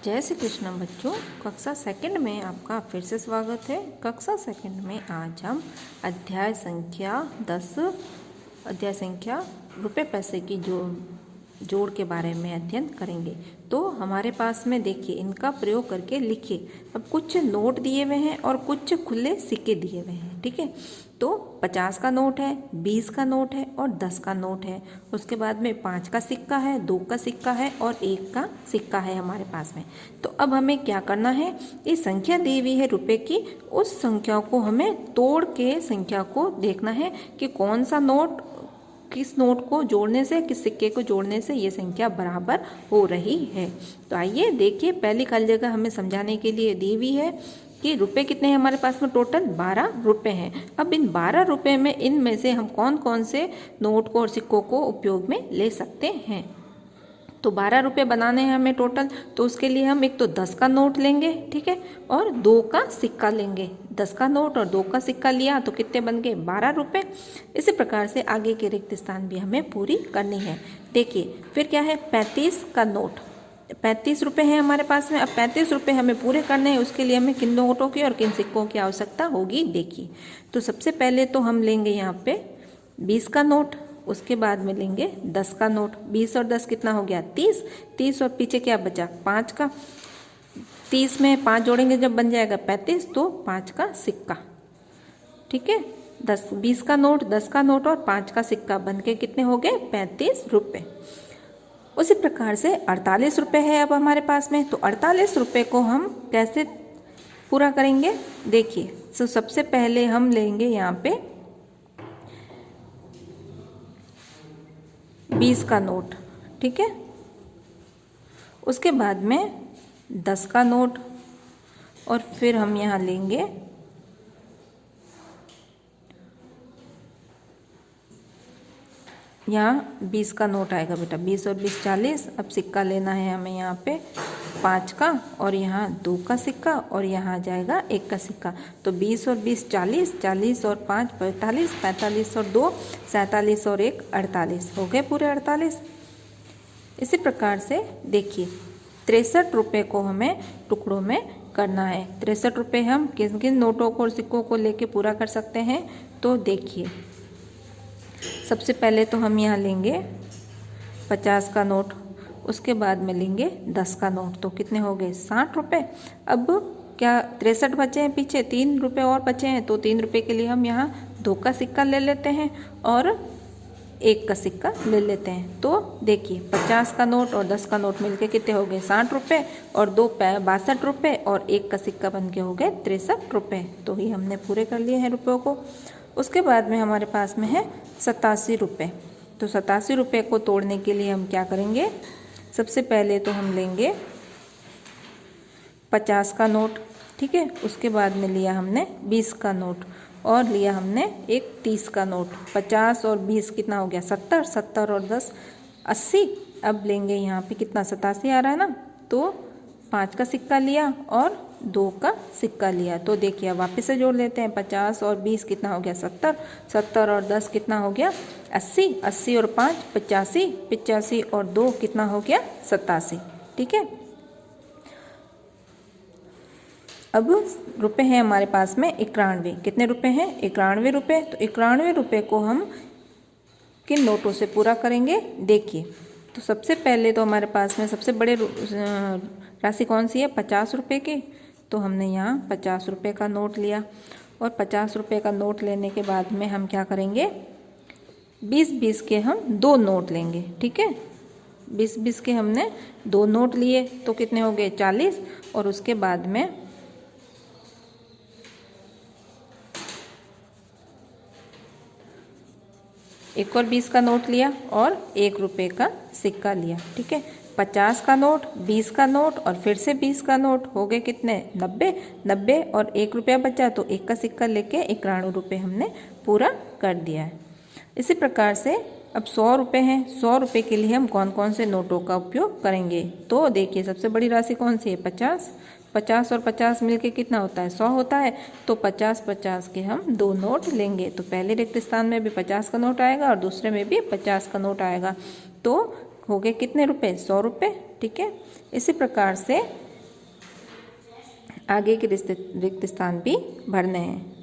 जय श्री कृष्ण बच्चों। कक्षा सेकंड में आपका फिर से स्वागत है। कक्षा सेकंड में आज हम अध्याय संख्या 10 रुपए पैसे की जोड़ के बारे में अध्ययन करेंगे। तो हमारे पास में देखिए, इनका प्रयोग करके लिखिए। अब कुछ नोट दिए हुए हैं और कुछ खुले सिक्के दिए हुए हैं, ठीक है। तो 50 का नोट है, 20 का नोट है और 10 का नोट है। उसके बाद में 5 का सिक्का है, 2 का सिक्का है और 1 का सिक्का है हमारे पास में। तो अब हमें क्या करना है, ये संख्या दी हुई है रुपए की, उस संख्या को हमें तोड़ के संख्या को देखना है कि कौन सा नोट किस नोट को जोड़ने से, किस सिक्के को जोड़ने से ये संख्या बराबर हो रही है। तो आइए देखिए, पहली खाली जगह हमें समझाने के लिए दी हुई है कि रुपए कितने हैं हमारे पास में, टोटल 12 रुपए हैं। अब इन 12 रुपए में इनमें से हम कौन कौन से नोट को और सिक्कों को उपयोग में ले सकते हैं। तो 12 रुपये बनाने हैं हमें टोटल, तो उसके लिए हम एक तो 10 का नोट लेंगे, ठीक है, और 2 का सिक्का लेंगे। 10 का नोट और 2 का सिक्का लिया तो कितने बन गए, 12 रुपये। इसी प्रकार से आगे के रिक्त स्थान भी हमें पूरी करनी है। देखिए फिर क्या है, 35 का नोट, 35 रुपये हैं हमारे पास में। अब 35 रुपये हमें पूरे करने हैं, उसके लिए हमें किन नोटों की और किन सिक्कों की आवश्यकता होगी। देखिए, तो सबसे पहले तो हम लेंगे यहाँ पे 20 का नोट, उसके बाद में लेंगे 10 का नोट। 20 और 10 कितना हो गया, 30। 30 और पीछे क्या बचा, 5 का। 30 में 5 जोड़ेंगे जब बन जाएगा 35, तो 5 का सिक्का, ठीक है। 20 का नोट, 10 का नोट और 5 का सिक्का बन के कितने हो गए, 35 रुपये। उसी प्रकार से 48 रुपये है अब हमारे पास में। तो 48 रुपये को हम कैसे पूरा करेंगे, देखिए। तो सबसे पहले हम लेंगे यहाँ पे 20 का नोट, ठीक है। उसके बाद में 10 का नोट और फिर हम यहाँ लेंगे यहाँ 20 का नोट आएगा बेटा, 20 और 20 40। अब सिक्का लेना है हमें यहाँ पे 5 का और यहाँ 2 का सिक्का और यहाँ आ जाएगा 1 का सिक्का। तो 20 और 20 40, 40 और 5 45, 45 और 2 47 और 1 48, हो गए पूरे 48। इसी प्रकार से देखिए 63 रुपये को हमें टुकड़ों में करना है। 63 रुपये हम किन किन नोटों को और सिक्कों को लेके पूरा कर सकते हैं। तो देखिए, सबसे पहले तो हम यहाँ लेंगे 50 का नोट, उसके बाद में लेंगे 10 का नोट, तो कितने हो गए, 60 रुपये। अब क्या 63 बचे हैं, पीछे 3 रुपये और बचे हैं, तो 3 रुपये के लिए हम यहाँ 2 का सिक्का ले लेते हैं और 1 का सिक्का ले लेते हैं। तो देखिए 50 का नोट और 10 का नोट मिलके कितने हो गए, 60 रुपये और 2 62 रुपये और 1 का सिक्का बन के हो गए 63 रुपये। तो ये हमने पूरे कर लिए हैं रुपयों को। उसके बाद में हमारे पास में है 87 रुपये। तो 87 रुपये को तोड़ने के लिए हम क्या करेंगे, सबसे पहले तो हम लेंगे 50 का नोट, ठीक है। उसके बाद में लिया हमने 20 का नोट और लिया हमने एक 30 का नोट। 50 और 20 कितना हो गया, 70, 70 और 10 80। अब लेंगे यहाँ पे कितना, 87 आ रहा है ना, तो 5 का सिक्का लिया और 2 का सिक्का लिया। तो देखिए अब वापस से जोड़ लेते हैं, 50 और 20 कितना हो गया, 70, 70 और 10 कितना हो गया, 80, 80 और 5 85, 85 और 2 कितना हो गया, 87, ठीक है। अब रुपए हैं हमारे पास में 91। कितने रुपए हैं, 91 रुपये। तो 91 रुपये को हम किन नोटों से पूरा करेंगे, देखिए। तो सबसे पहले तो हमारे पास में सबसे बड़े राशि कौन सी है, 50 रुपये की। तो हमने यहाँ 50 रुपये का नोट लिया और 50 रुपये का नोट लेने के बाद में हम क्या करेंगे, 20-20 के हम 2 नोट लेंगे, ठीक है। 20-20 के हमने 2 नोट लिए तो कितने हो गए, 40। और उसके बाद में एक और 20 का नोट लिया और 1 रुपये का सिक्का लिया, ठीक है। 50 का नोट, 20 का नोट और फिर से 20 का नोट, हो गए कितने, 90। 90 और 1 रुपया बचा तो 1 का सिक्का लेके 91 रुपये हमने पूरा कर दिया है। इसी प्रकार से अब 100 रुपये हैं। 100 रुपये के लिए हम कौन कौन से नोटों का उपयोग करेंगे। तो देखिए सबसे बड़ी राशि कौन सी है, 50। 50 और 50 मिलके कितना होता है, 100 होता है। तो 50-50 के हम 2 नोट लेंगे। तो पहले रिक्त स्थान में भी 50 का नोट आएगा और दूसरे में भी 50 का नोट आएगा। तो हो गए कितने रुपए, 100 रुपये, ठीक है। इसी प्रकार से आगे के रिक्त स्थान भी भरने हैं।